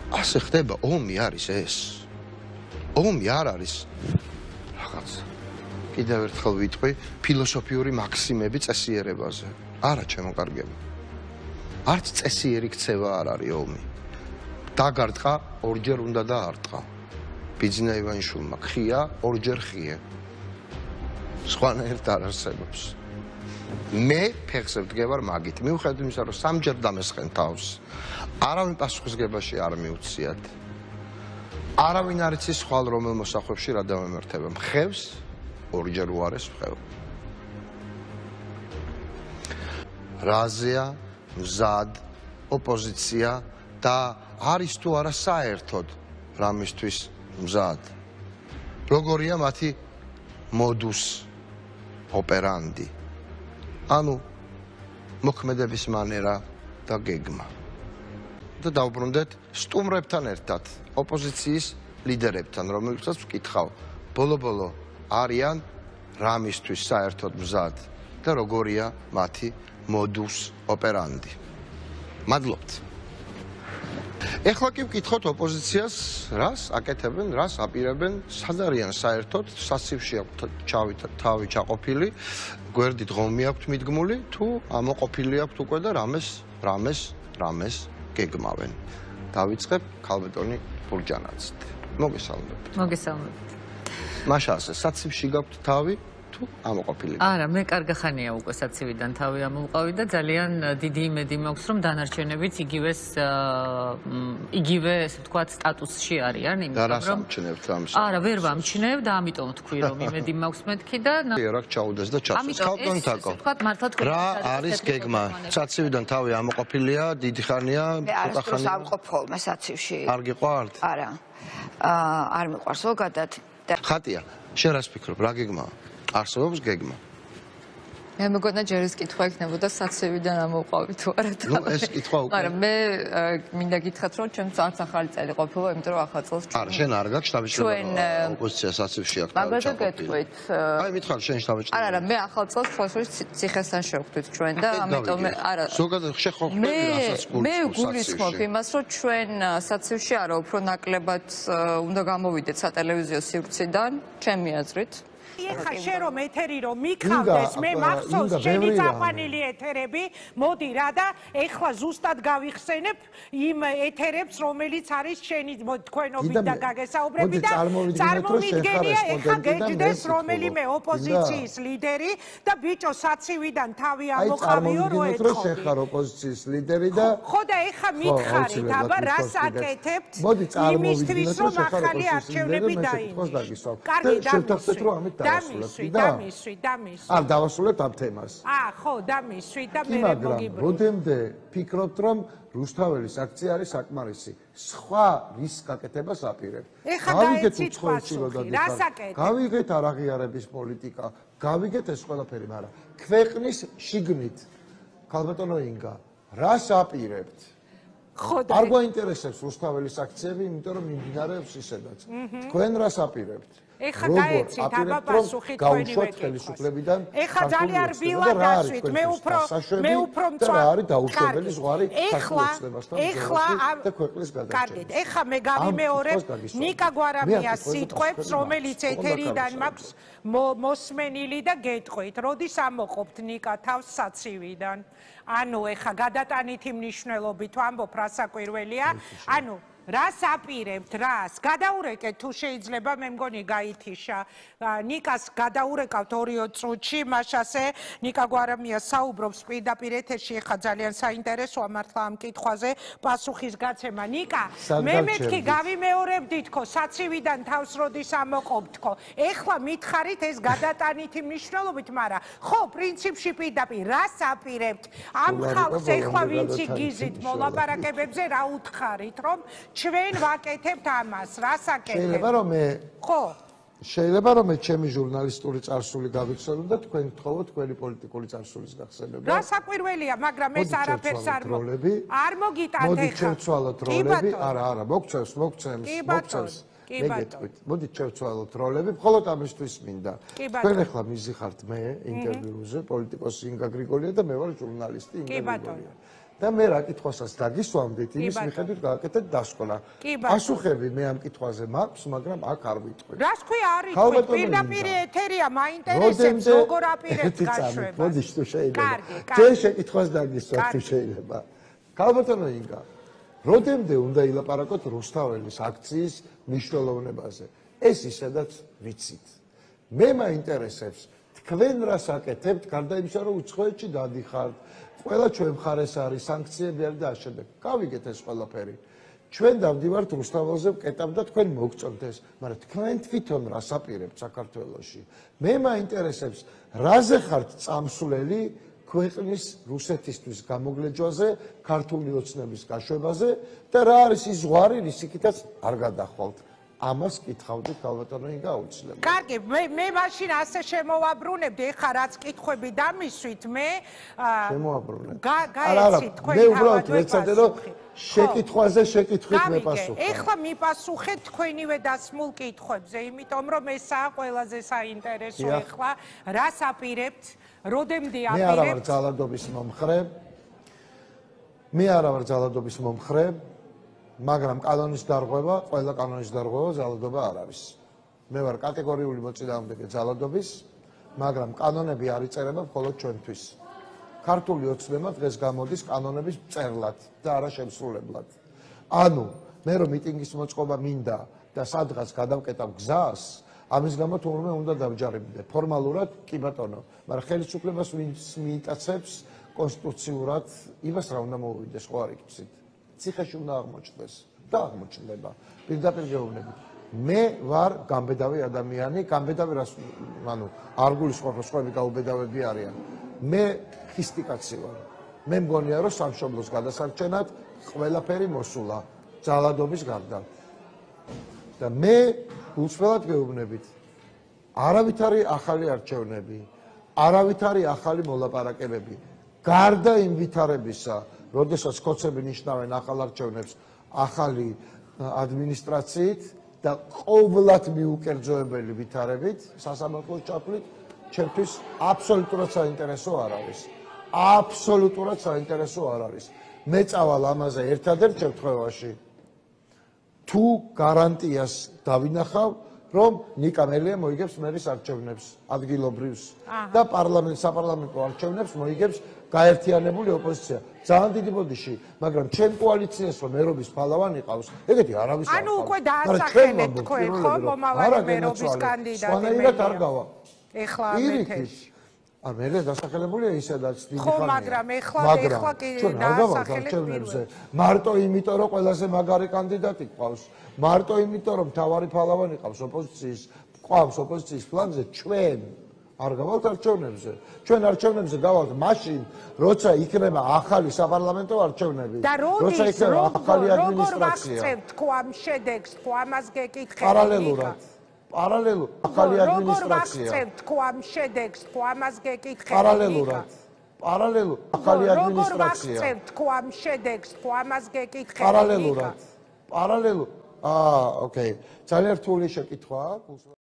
ასე ხდება, ომი არის ეს. ომი არ არის რაღაც. კიდევ ერთხელ ვიტყვი ფილოსოფიური მაქსიმები წესიერებაზე. არა, ჩემო კარგებო. არც წესიერი ქცევა არ არის ომი. დაგარტყა, ორჯერ უნდა დაარტყა. ბიძინა ივანიშვილმა ხია, ორჯერ ხია. სხვანაირად არ არსებობს. მე ფეხზე ვდგევარ მაგით. მიუხედავად იმისა, რომ სამჯერ დამესხენ თავს. არავინ პასუხისგებაში არ მიუციათ. არავინ არ იცის ხვალ რომელ მოსახვებში რა დამემართება. მხევს ორჯერ უარეს მხევ. რაზეა მზად ოპოზიცია და არის თუ არა საერთოდ რამისთვის მზად. როგორია მათი მოდუს ოპერანდი. ანუ მოქმედების მანერა და გეგმა. და დავბრუნდეთ სტუმრებთან ერთად, ოპოზიციის ლიდერებთან, რომელსაც ვკითხავ, ბოლო-ბოლო არიან რამისთვის საერთოდ მზად და როგორია მათი მოდუს ოპერანდი. მადლობთ. ეხლა კი ვკითხოთ ოპოზიციას, რას აკეთებენ, რას აპირებენ, სად არიან საერთოდ, სასივში აქვთ თავი ჩაყოფილი, გვერდით ღომი აქვთ მიდგმული, თუ ამოყოფილი აქვთ უკვე და რამეს გეგმავენ. დავიწყებ ქალბატონი ბურჯანაძით. მოგესალმებით. მოგესალმებით. მაშა ასე, საცივში გაქვთ თავი, თუ ამოყოფილი? არა, მე კარგი ხანია უკვე საცივიდან თავი ამოვყავი და ძალიან დიდი იმედი მაქვს, რომ დანარჩენებიც იგივე, ესე ვთქვათ, სტატუსში არიან, იმიტომ რომ ამჩნევთ ამის. არა, ვერ ვამჩნევ და ამიტომ ვთქვი, რომ იმედი მაქვს მეთქი და რა ჩაუდეს და ჩასვეს. ქალბატონი თაკო. რა არის გეგმა? საცივიდან თავი ამოყოფილია, დიდი ხანია, ცოტა ხანია. არ მყოფ ხოლმე საცივში. არ გიყვართ? არა. არ მიყვარს ზოგადად. ხატია, შენ რას ფიქრობ, რა გეგმაა? არსებობს გეგმა. მე მეგონა ჯერ ეს კითხვა იქნებოდა საცივიდან ამოვყავი თუ არა. ნუ ეს კითხვა უკვე. არა, მე მინდა გითხრათ, რომ ჩემს არც ახალი წელი ყოფილა, იმიტომ რომ ახალ წელს არა, შენ არ გაქვს შტაბ-ჭრება ოპოზიცია საცივში აქვს. მაგაზე გეტყვით. აი, მითხარ შენ შტაბ-ჭრება. არა, მე ახალ წელს ხოლმე ციხესთან შევხვდით ჩვენ და ამიტომ არა. ზოგადად შეხოხები რასაც გულისხმობს. მე გულისხმობ იმას, რომ ჩვენ საცივში არა, უფრო ნაკლებად უნდა გამოვიდეთ სატელევიზიო სივრციდან, ჩემი აზრით. ეხა შენ რომ ეთერი რომ მიქავდეს მე მახსოვს შენი წაყვანილი ეთერები მოდი რა და ეხლა ზუსტად გავიხსენებ იმ ეთერებს რომელიც არის შენი თქვენობით და გაგესაუბრები და წარმოვიდგენია ეხლა გეჯდეს რომელიმე ოპოზიციის ლიდერი და ბიჭო საცივიდან თავი ამოყავიო რო ეთქო შეხარ ოპოზიციის ლიდერი და ხო და ეხლა მითხარით აბა რას აკეთებთ იმისთვის რომ ახალი არჩევნები დაინიშნოს კარგი დამისვი დამისვი. არ დავასრულებთ ამ თემას. ხო, დამისვი და მე მოგიბრუნე. როდემდე ფიქრობთ, რომ რუსთაველის აქცია არის საკმარისი. სხვა რის გაკეთებას აპირებთ. გავიგეთ უცხოეთში რომ დადიხართ. გავიგეთ არაღიარების პოლიტიკა, გავიგეთ ეს ყველაფერი, მაგრამ ქვეყნის შიგნით ქალბატონო ინგა, რას აპირებთ? არ გვაინტერესებს რუსთაველის აქციები, იმიტომ რომ მიმდინარეობს ისედაც. თქვენ რას აპირებთ? ეხა გაეცით აბა პასუხი თქვენი ვეკითხებიდან. ეხა ძალიან რბილად დასვით, მე უფრო მწვავ. არის დაუშვებელი ზღვარი საქართველოსთან და ქვეყნის გადარჩენას. კარგით, ეხა მე გავიმეორებ ნიკა გვარამიას სიტყვებს, რომელიც ეთერიდან მაქვს მოსმენილი და გეტყვით, როდის ამოყოფთ ნიკა თავს საცივიდან. ანუ ეხა გადატანითი მნიშვნელობით ვამბობ რა საკვირველია, ანუ რას აპირებთ, რას? გადაურეკეთ თუ შეიძლება, მე მგონი გაითიშა. ნიკას გადაურეკავთ 2 წუთში, მაშასე ნიკა გვარამია საუბრობს პირდაპირ ეთერში, ეხა ძალიან საინტერესოა მართლა ამ კითხვაზე პასუხის გაცემა. ნიკა, მე მეთქი გავიმეორებდით ხო, საცივიდან თავს როდის ამოყოფთქო. ეხლა მითხარით ეს გადატანითი მნიშვნელობით, მაგრამ ხო, პრინციპში პირდაპირ რას აპირებთ? ამ ხალხს ეხლა ვინც იგიზით მოლაპარაკებებზე რა უთხარით, რომ ჩვენ ვაკეთებთ ამას, რას აკეთებთ? შეიძლება რომ მე ჩემი ჟურნალისტური წარსული გავიცნობ და თქვენ გთხოვოთ თქვენი პოლიტიკური წარსულის გახსენება. რა საკვირველია, მაგრამ ეს არაფერს არ მოგიტანთ ეხლა. მოდით შევცვალოთ როლები. არა, მოგწევს. მოდით შევცვალოთ როლები, მხოლოდ ამისთვის მინდა. თქვენ ეხლა მიზიხართ მე ინტერვიუზე, პოლიტიკოსი ინგა გრიგოლია და მე ვარ ჟურნალისტი ინგა გრიგოლია. და მე რა კითხვასაც დაგისვამდით, იმის მიხედვით გააკეთეთ დასკვნა. პასუხები მე ამ კითხვაზე მაქვს, მაგრამ აქ არ ვიტყვი. რას ქვია არ იტყვი? პირდაპირ ეთერია, მაინტერესებს როგორ აპირებთ გაშვებას. მოდი თუ შეიძლება. ჯერ შეკითხვას დაგისვათ თუ შეიძლება. ქალბატონო ინგა, როდემდე უნდა ილაპარაკოთ რუსთაველის აქციის მნიშვნელოვნებაზე? ეს ისედაც ვიცით. მე მაინტერესებს თქვენ რას აკეთებთ, გარდა იმისა, რომ უცხოეთში დადიხართ, ყველა ჩვენ მხარეს არის, სანქციები არის და ამ შემდეგ. გავიგეთ ეს ყველაფერი. ჩვენ დავდივართ რუსთაველზე ვკეტავ და თქვენ მოგწონთ ეს, მაგრამ თქვენ თვითონ რას აპირებთ საქართველოში? მე მაინტერესებს, რაზე ხართ წამსვლელი ქვეყნის რუსეთისთვის გამოგლეჯვაზე, ქართული ოცნების გაშვებაზე და რა არის ის ზღვარი, რისიქითაც არ გადახვალთ. ამას კითხავდი ქალბატონო ინგა აუცილებლად. კარგი, მე მაშინ ასე შემოვაბრუნებდი, ეხლა რაც კითხვები დამისვით, მე შემოვაბრუნებ. გაეცით თქვენ მე უბრალოდ ვეცადე რომ შეკითხვაზე შეკითხვით მეპასუხო. ეხლა მიპასუხეთ თქვენივე დასმულ კითხვებზე, იმიტომ რომ ესაა ყველაზე საინტერესო ეხლა, რას აპირებთ, როდემდე მე არა ვარ აპირებთ? ძალადობის მომხრე, მაგრამ კანონის დარღვევა, ყველა კანონის დარღვევა ძალადობა არ არის. მე ვარ კატეგორიული მოწინააღმდეგე ძალადობის, მაგრამ კანონები არ იწერება მხოლოდ ჩვენთვის. ქართული ოცნება დღეს გამოდის კანონების მწერლად და არა შემსრულებლად. ანუ მე რომ მიტინგის მოწყობა მინდა და სადღაც გადავკეტავ გზას, ამის გამო თურმე უნდა დავჯარიმდე. ფორმალურად კი ბატონო, მაგრამ ხელისუფლებას ვინც მიიტაცებს კონსტიტუციურად, იმას რა უნდა მოვიდეს, ხო არ იკითხეთ. ციხეში უნდა აღმოჩნდეს და აღმოჩნდება. პირდაპირ გეუბნები. მე ვარ გამბედავი ადამიანი, გამბედავი რას, ანუ არ გულისხმობ, რომ სხვები გაუბედავები არიან. მე ხისტი კაცი ვარ. მე მგონია, რომ სამშობლოს გადასარჩენად ყველაფერი მოსულა ძალადობის გარდა. და მე გულწრფელად გეუბნებით. არავითარი ახალი არჩევნები, არავითარი ახალი მოლაპარაკებები. გარდა იმ ვითარებისა, როდესაც ხოცები ნიშნავენ ახალ არჩევნებს ახალი ადმინისტრაციით და ყოვლად მიუკერძოებელი ვითარებით, სასამართლოს ჩათვლით, ჩემთვის აბსოლუტურად საინტერესო არ არის. აბსოლუტურად საინტერესო არ არის. მე წავალ ამაზე ერთადერთ შემთხვევაში, თუ გარანტიას დავინახავ, რომ ნიკა მელია მოიგებს მერის არჩევნებს, ადგილობრივს და საპარლამენტო არჩევნებს მოიგებს გაერთიანებული ოპოზიცია. ძალიან დიდი ბოდიში, მაგრამ ჩემ კოალიციას რომ ერობის ფალავანი ყავს, ეგეთი არავის არ ყავს. ანუ უკვე დაასახელეთ თქვენ ხო მომავალი ერობის კანდიდატი. სვანაირად არ გავა. ეხლა ამეთეში. არ მე დასახელებულია ისედაც დიდი ხო, ხანია. მაგრამ ეხლა კი დაასახელეთ მარტო იმიტომ რომ ყველაზე მაგარი კანდიდატი ყავს. მარტო იმიტომ რომ თავარი ფალავანი ყავს ოპოზიციის ფლანგზე ჩვენ არ გავალთ არჩევნებზე. ჩვენ არჩევნებზე გავალთ მაშინ, როცა იქნება ახალი საპარლამენტო არჩევნები, როცა იქნება ახალი ადმინისტრაცია. როგორ ვახცევთ ამ შედეგს, ამას გეკითხეთ. პარალელურად ახალი ადმინისტრაცია. როგორ ვახცევთ ამ შედეგს, ამას გეკითხეთ. პარალელურად ახალი ადმინისტრაცია. როგორ ვახცევთ ამ შედეგს, ამას გეკითხეთ. პარალელურად ოკეი. ძალიან რთული შეკითხვაა.